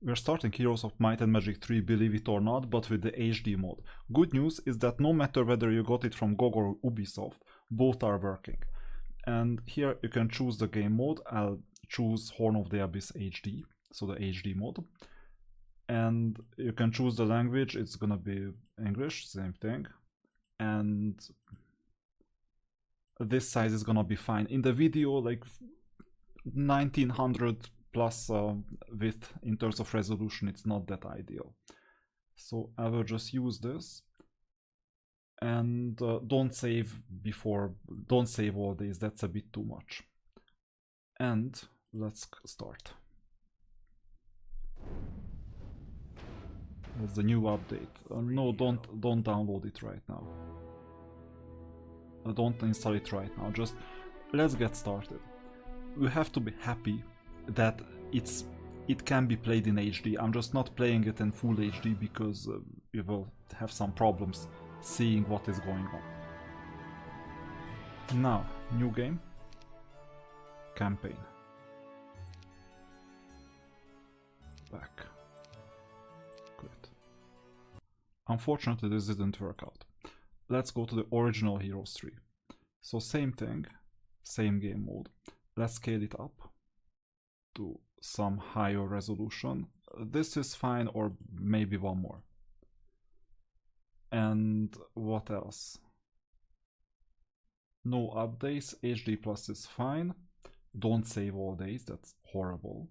We're starting Heroes of Might and Magic 3, believe it or not, but with the HD mode. Good news is that no matter whether you got it from GOG or Ubisoft, both are working. And here you can choose the game mode. I'll choose Horn of the Abyss HD, so the HD mode. And you can choose the language, it's gonna be English, same thing. And this size is gonna be fine. In the video, like 1900 plus width in terms of resolution, it's not that ideal. So I will just use this. And don't save all these, that's a bit too much. And let's start. That's the new update. No, don't download it right now. Don't install it right now. Just let's get started. We have to be happy that it can be played in HD. I'm just not playing it in full HD because you will have some problems seeing what is going on. Now, new game, campaign. Back. Good. Unfortunately, this didn't work out. Let's go to the original Heroes 3. So same thing, same game mode. Let's scale it up to some higher resolution. This is fine, or maybe one more. And what else? No updates, HD plus is fine. Don't save all days, that's horrible.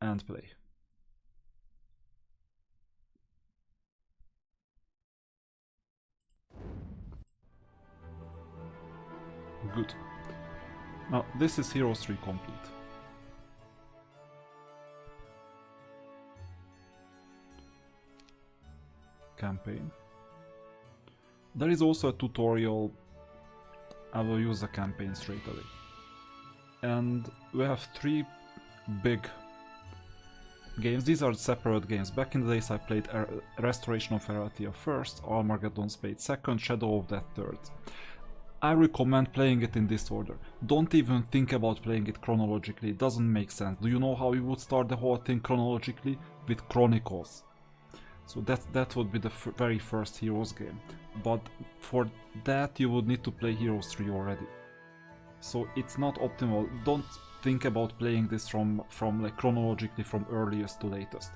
And play. Good. Now this is Heroes 3 complete. Campaign. There is also a tutorial. I will use the campaign straight away. And we have 3 big games. These are separate games. Back in the days I played Restoration of Erathia first, Armageddon's Fate second, Shadow of Death third. I recommend playing it in this order. Don't even think about playing it chronologically, it doesn't make sense. Do you know how you would start the whole thing chronologically? With Chronicles. So that would be the very first Heroes game. But for that you would need to play Heroes 3 already. So it's not optimal. Don't think about playing this from like chronologically from earliest to latest.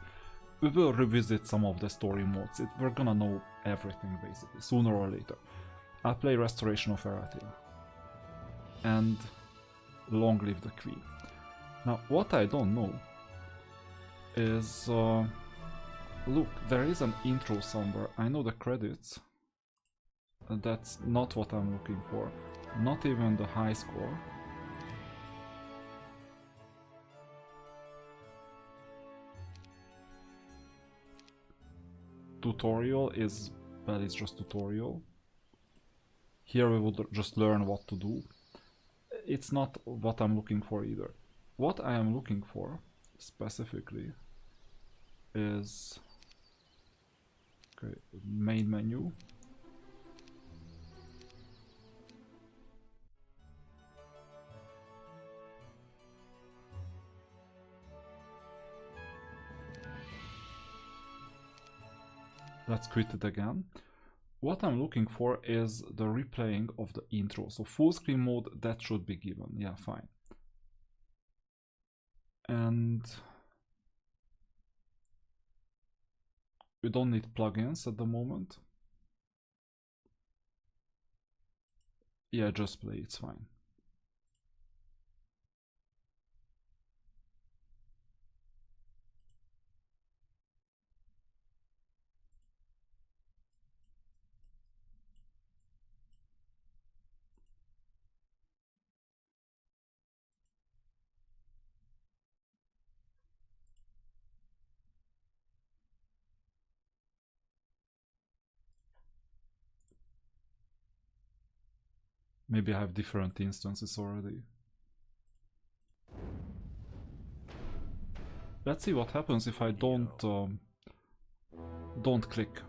We will revisit some of the story modes. We're gonna know everything basically, sooner or later. I'll play Restoration of Erathia. And long live the Queen. Now what I don't know is... look, there is an intro somewhere. I know the credits. That's not what I'm looking for. Not even the high score. Tutorial is... well, it's just tutorial. Here we would just learn what to do. It's not what I'm looking for either. What I am looking for, specifically, is... okay, main menu. Let's quit it again. What I'm looking for is the replaying of the intro. So full screen mode, that should be given. Yeah, fine. And we don't need plugins at the moment. Yeah, just play, it's fine. Maybe I have different instances already. Let's see what happens if I don't click.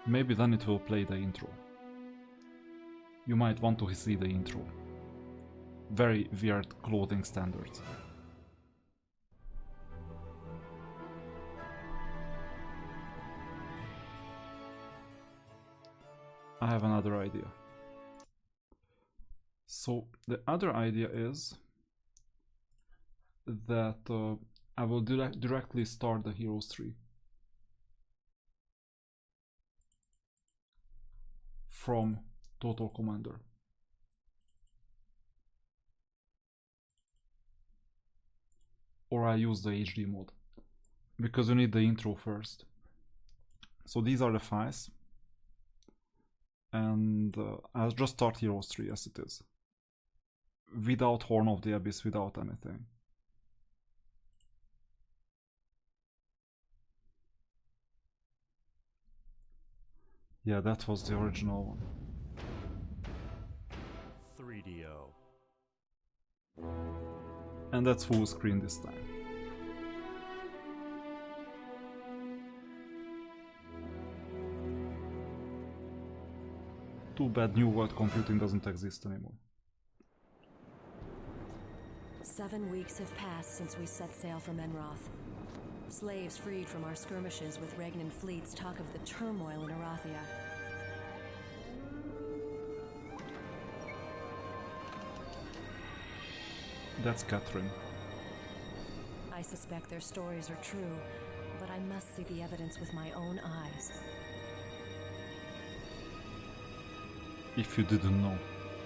Maybe then it will play the intro. You might want to see the intro. Very weird clothing standards. I have another idea. So the other idea is that I will directly start the Heroes tree from Total Commander. Or I use the HD mode, because you need the intro first. So these are the files, and I'll just start Heroes 3 as it is, without Horn of the Abyss, without anything. Yeah, that was the original one. 3DO. And that's full screen this time. Too bad New World Computing doesn't exist anymore. 7 weeks have passed since we set sail from Enroth. Slaves freed from our skirmishes with Regnan fleets talk of the turmoil in Erathia. That's Catherine. I suspect their stories are true, but I must see the evidence with my own eyes. If you didn't know.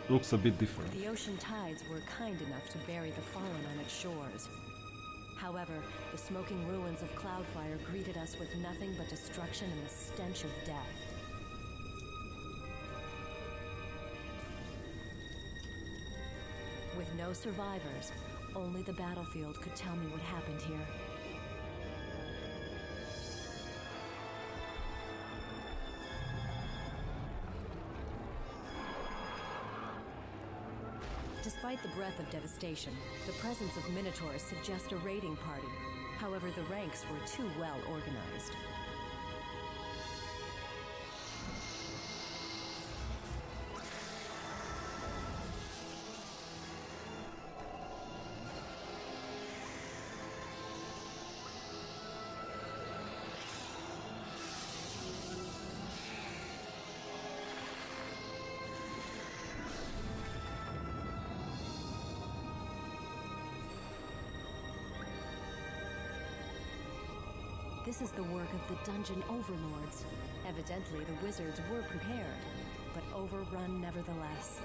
Looks a bit different. The ocean tides were kind enough to bury the fallen on its shores. However, the smoking ruins of Cloudfire greeted us with nothing but destruction and the stench of death. With no survivors, only the battlefield could tell me what happened here. Despite the breadth of devastation, the presence of Minotaurs suggests a raiding party. However, the ranks were too well organized. This is the work of the dungeon overlords. Evidently, the wizards were prepared, but overrun nevertheless.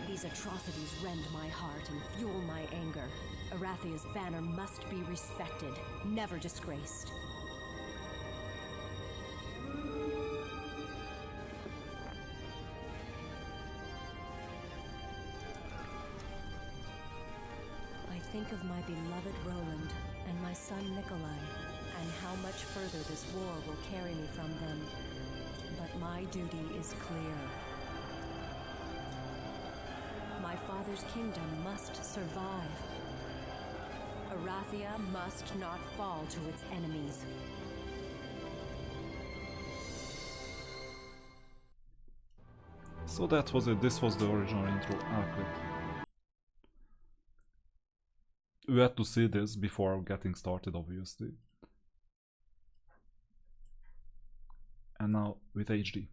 These atrocities rend my heart and fuel my anger. Erathia's banner must be respected, never disgraced. I think of my beloved Roland and my son Nikolai, and how much further this war will carry me from them. But my duty is clear. My father's kingdom must survive. Erathia must not fall to its enemies. So that was it. This was the original intro. I'll quit. We had to see this before getting started, obviously. And now with HD.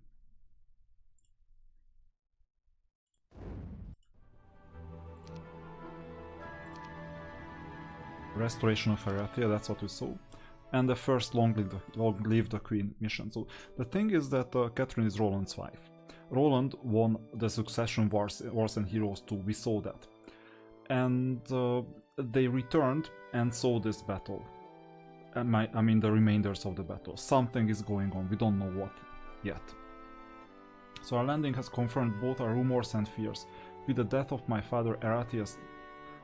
Restoration of Erathia, that's what we saw. And the first Long Live the Queen mission. So the thing is that Catherine is Roland's wife. Roland won the Succession Wars and Heroes 2, we saw that. And they returned and saw this battle. I mean the remainders of the battle. Something is going on, we don't know what yet. So our landing has confirmed both our rumors and fears. With the death of my father, Erathia's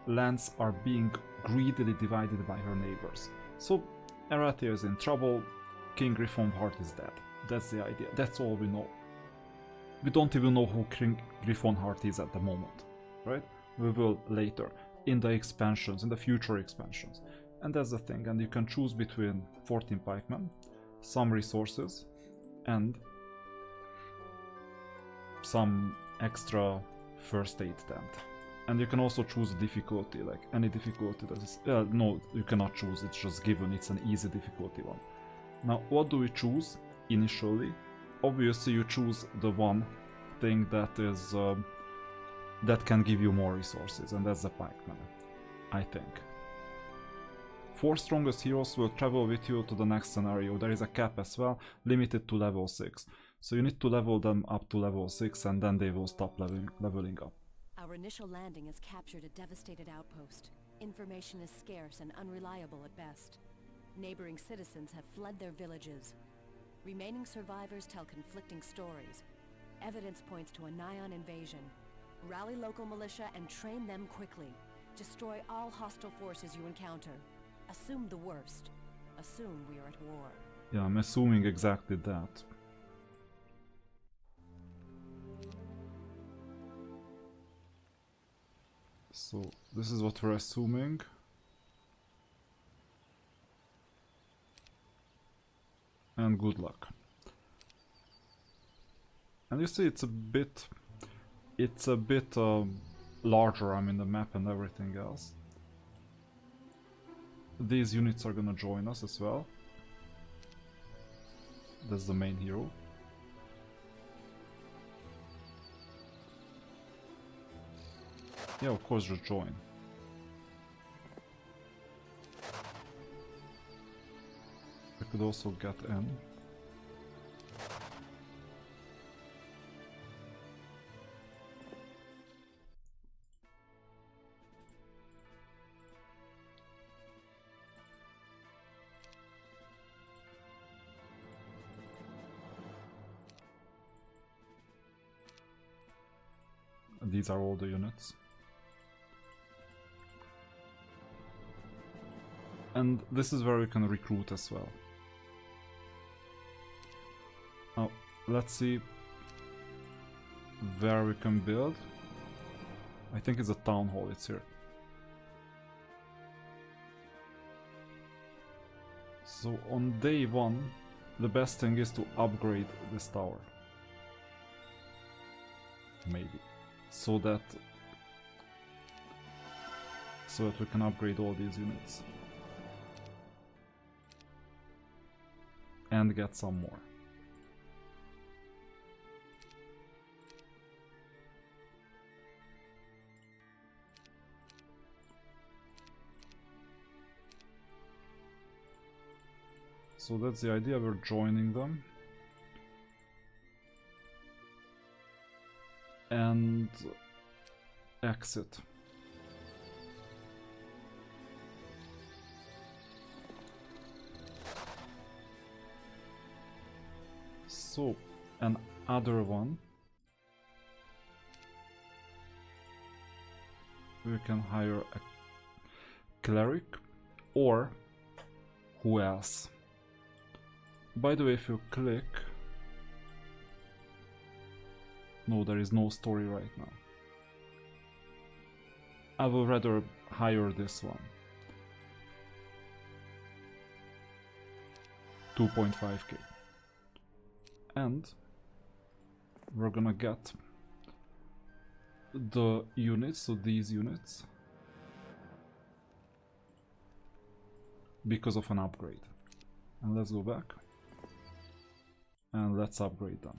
lands are being greedily divided by her neighbors. So Erathia is in trouble, King Griffonheart is dead. That's the idea, that's all we know. We don't even know who King Griffonheart is at the moment, right? We will later, in the expansions, in the future expansions. And that's the thing, and you can choose between 14 pikemen, some resources, and some extra first aid tent. And you can also choose difficulty, like any difficulty that is... no, you cannot choose, it's just given, it's an easy difficulty one. Now, what do we choose initially? Obviously you choose the one thing that is... that can give you more resources, and that's the pikeman, I think. 4 strongest heroes will travel with you to the next scenario. There is a cap as well, limited to level 6. So you need to level them up to level 6 and then they will stop leveling up. Our initial landing has captured a devastated outpost. Information is scarce and unreliable at best. Neighboring citizens have fled their villages. Remaining survivors tell conflicting stories. Evidence points to a nigh-on invasion. Rally local militia and train them quickly. Destroy all hostile forces you encounter. Assume the worst. Assume we are at war. Yeah, I'm assuming exactly that. So, this is what we're assuming. And good luck. And you see it's a bit larger, I mean, the map and everything else. These units are gonna join us as well. That's the main hero. Yeah, of course, just join. I could also get in. These are all the units. And this is where we can recruit as well. Now, let's see where we can build. I think it's a town hall, it's here. So on day 1, the best thing is to upgrade this tower. Maybe. So that we can upgrade all these units. And get some more. So that's the idea, we're joining them. And exit. So, another one. We can hire a cleric, or who else? By the way, if you click... No, there is no story right now. I will rather hire this one. 2.5k. And we're gonna get the units, so these units, because of an upgrade. And let's go back and let's upgrade them.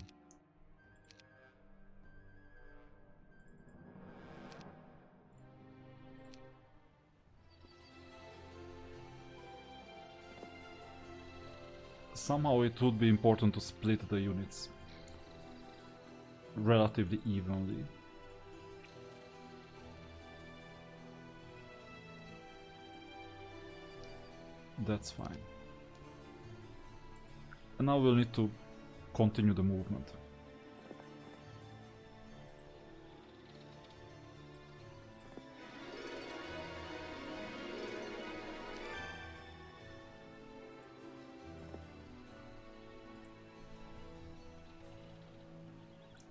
Somehow it would be important to split the units relatively evenly. That's fine. And now we'll need to continue the movement.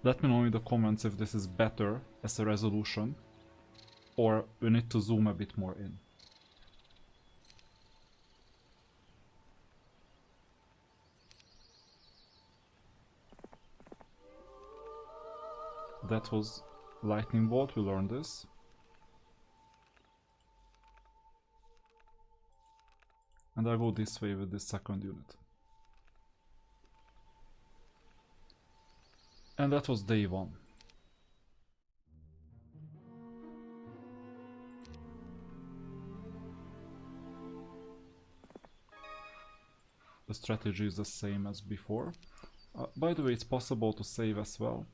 Let me know in the comments if this is better as a resolution, or we need to zoom a bit more in. That was lightning bolt, we learned this. And I go this way with this second unit. And that was day 1. The strategy is the same as before. By the way, it's possible to save as well.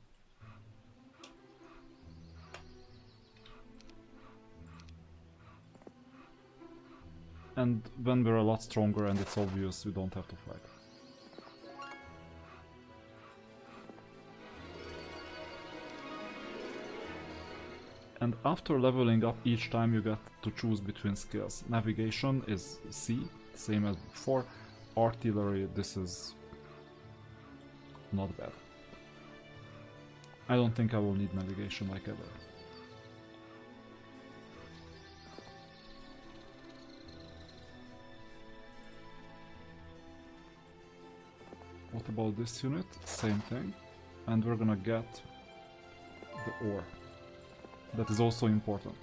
And when we're a lot stronger and it's obvious, we don't have to fight. And after leveling up, each time you get to choose between skills. Navigation is C, same as before. Artillery, this is not bad. I don't think I will need navigation like ever. What about this unit? Same thing. And we're gonna get the ore. That is also important.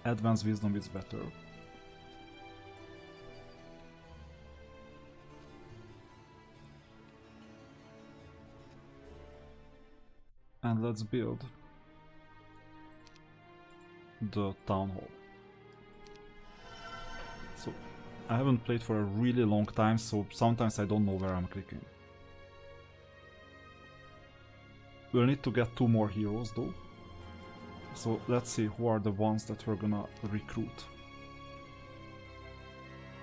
Advanced wisdom is better. And let's build the town hall. So I haven't played for a really long time, so sometimes I don't know where I'm clicking. We'll need to get 2 more heroes though. So let's see who are the ones that we're gonna recruit.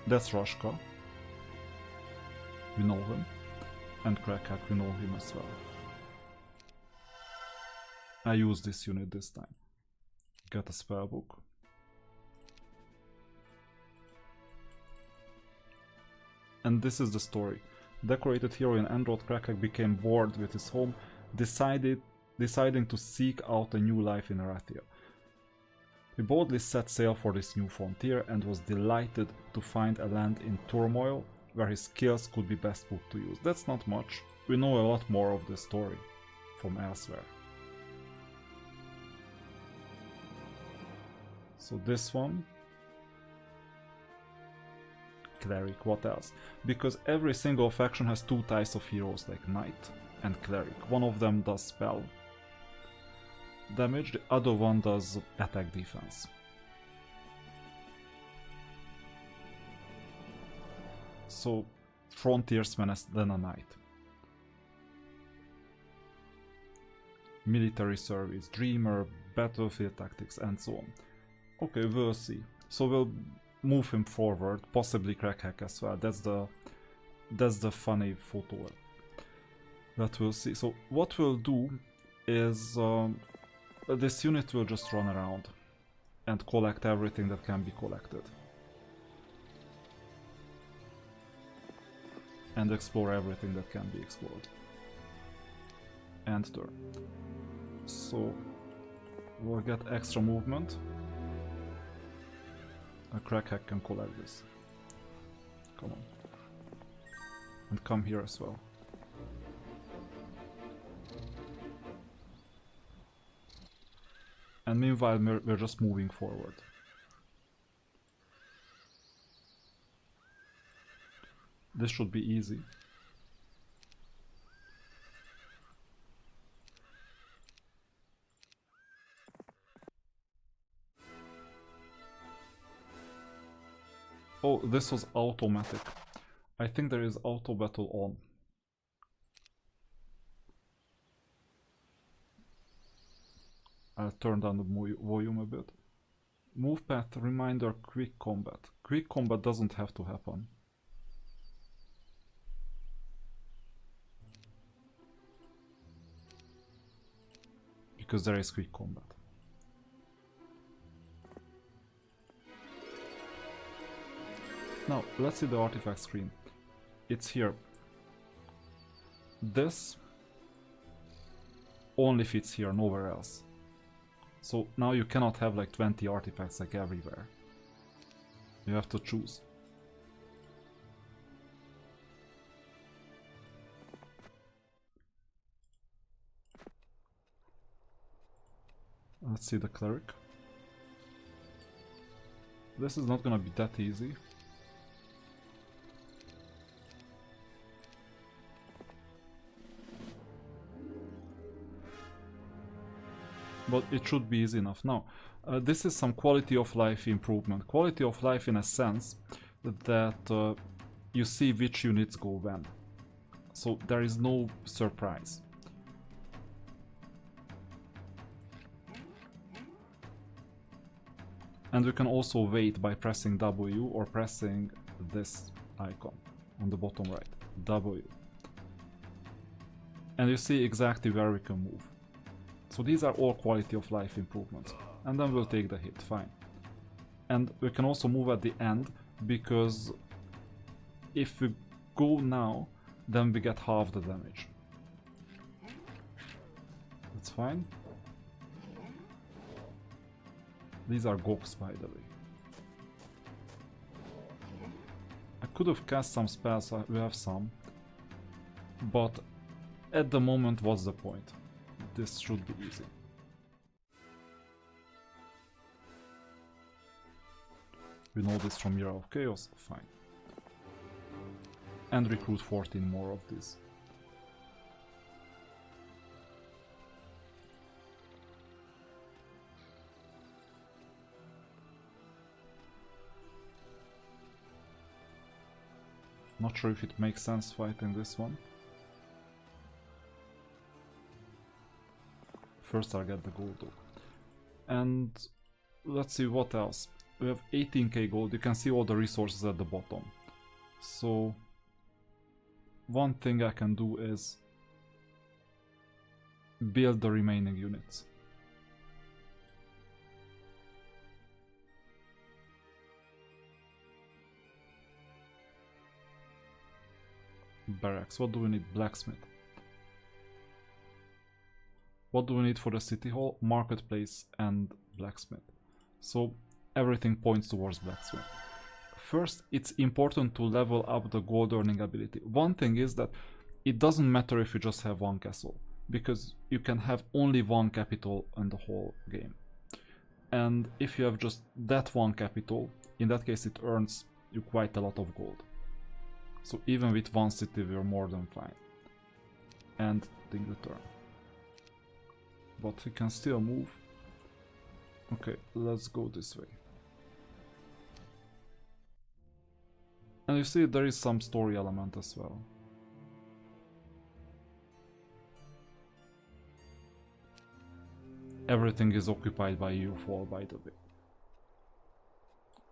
That's Rashka. We know him. And Crackhack, we know him as well. I use this unit this time. Get a spellbook. And this is the story. Decorated hero in Android Crackhack became bored with his home, deciding to seek out a new life in Erathia. He boldly set sail for this new frontier and was delighted to find a land in turmoil where his skills could be best put to use. That's not much. We know a lot more of the story from elsewhere. So this one, Cleric, what else? Because every single faction has 2 types of heroes like Knight and Cleric. One of them does spell damage, the other one does attack defense. So frontiersman then a Knight. Military service, dreamer, battlefield tactics and so on. Okay, we'll see. So we'll move him forward, possibly Crackhack as well. That's the funny photo that we'll see. So what we'll do is this unit will just run around and collect everything that can be collected. And explore everything that can be explored. End turn. So we'll get extra movement. A Crackhack can collect this. Come on. And come here as well. And meanwhile we're just moving forward. This should be easy. Oh, this was automatic. I think there is auto battle on. I'll turn down the volume a bit. Move path, reminder, quick combat. Quick combat doesn't have to happen. Because there is quick combat. Now, let's see the artifact screen. It's here. This only fits here, nowhere else. So now you cannot have like 20 artifacts like everywhere. You have to choose. Let's see the cleric. This is not gonna be that easy. But it should be easy enough. Now, this is some quality of life improvement. Quality of life in a sense that you see which units go when. So there is no surprise. And you can also wait by pressing W or pressing this icon on the bottom right. W. And you see exactly where we can move. So these are all quality of life improvements. And then we'll take the hit, fine. And we can also move at the end, because if we go now, then we get half the damage. That's fine. These are Goks, by the way. I could have cast some spells, we have some. But at the moment, what's the point? This should be easy. We know this from Era of Chaos, fine. And recruit 14 more of these. Not sure if it makes sense fighting this one. First I'll get the gold though. And let's see what else. We have 18k gold, you can see all the resources at the bottom. So one thing I can do is build the remaining units. Barracks, what do we need? Blacksmith. What do we need for the city hall? Marketplace and blacksmith. So everything points towards blacksmith. First, it's important to level up the gold earning ability. One thing is that it doesn't matter if you just have one castle, because you can have only one capital in the whole game. And if you have just that one capital, in that case it earns you quite a lot of gold. So even with one city we're more than fine. And take the turn. But we can still move. Okay, let's go this way. And you see there is some story element as well. Everything is occupied by your fall, by the way.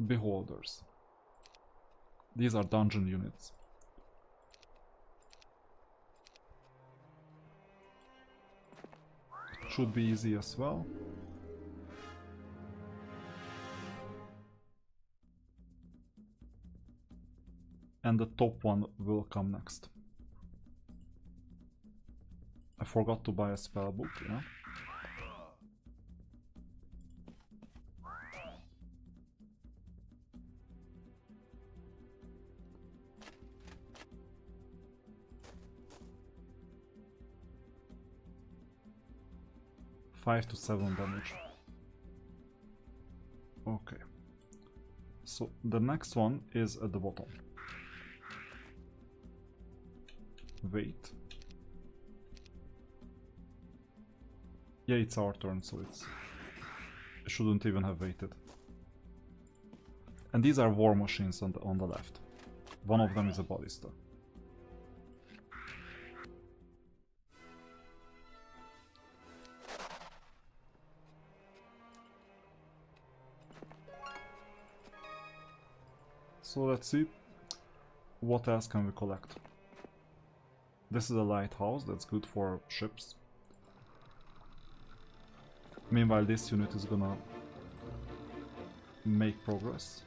Beholders. These are dungeon units. Should be easy as well. And the top one will come next. I forgot to buy a spell book, yeah? Five to 7 damage. Okay. So the next one is at the bottom. Wait. Yeah, it's our turn, so it's... I shouldn't even have waited. And these are war machines on the left. One of them is a ballista. So let's see, what else can we collect? This is a lighthouse, that's good for ships. Meanwhile, this unit is gonna make progress.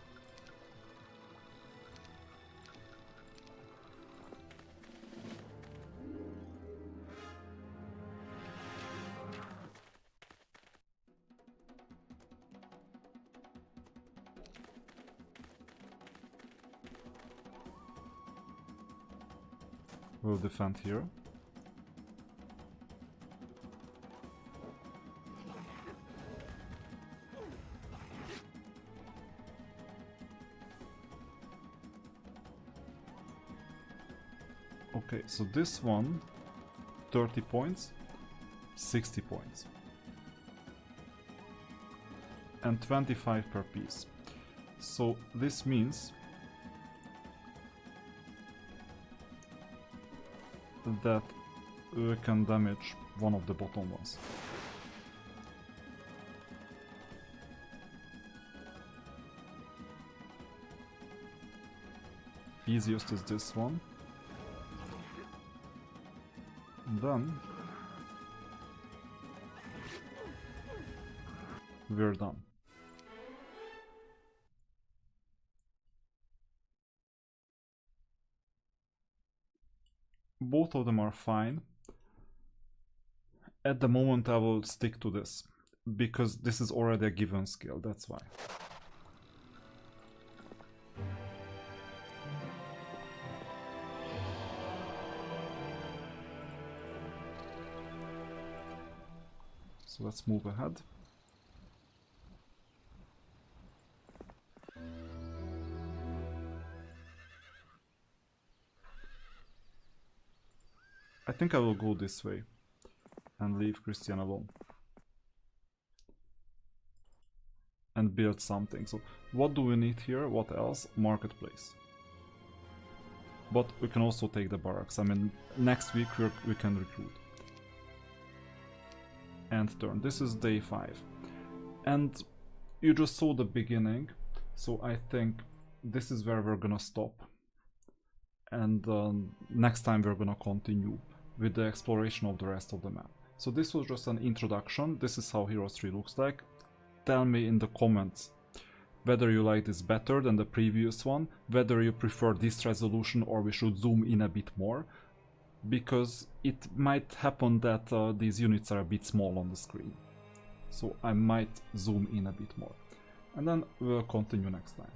We'll defend here. Okay, so this one, 30 points, 60 points. And 25 per piece. So this means that we can damage one of the bottom ones. Easiest is this one. And then we're done. Both of them are fine. At the moment I will stick to this, because this is already a given skill, that's why. So let's move ahead. I think I will go this way and leave Christian alone. And build something. So what do we need here? What else? Marketplace. But we can also take the barracks. I mean, next week we can recruit. End turn. This is day 5. And you just saw the beginning. So I think this is where we're gonna stop. And next time we're gonna continue with the exploration of the rest of the map. So this was just an introduction. This is how Heroes 3 looks like. Tell me in the comments whether you like this better than the previous one, whether you prefer this resolution or we should zoom in a bit more, because it might happen that these units are a bit small on the screen. So I might zoom in a bit more. And then we'll continue next time.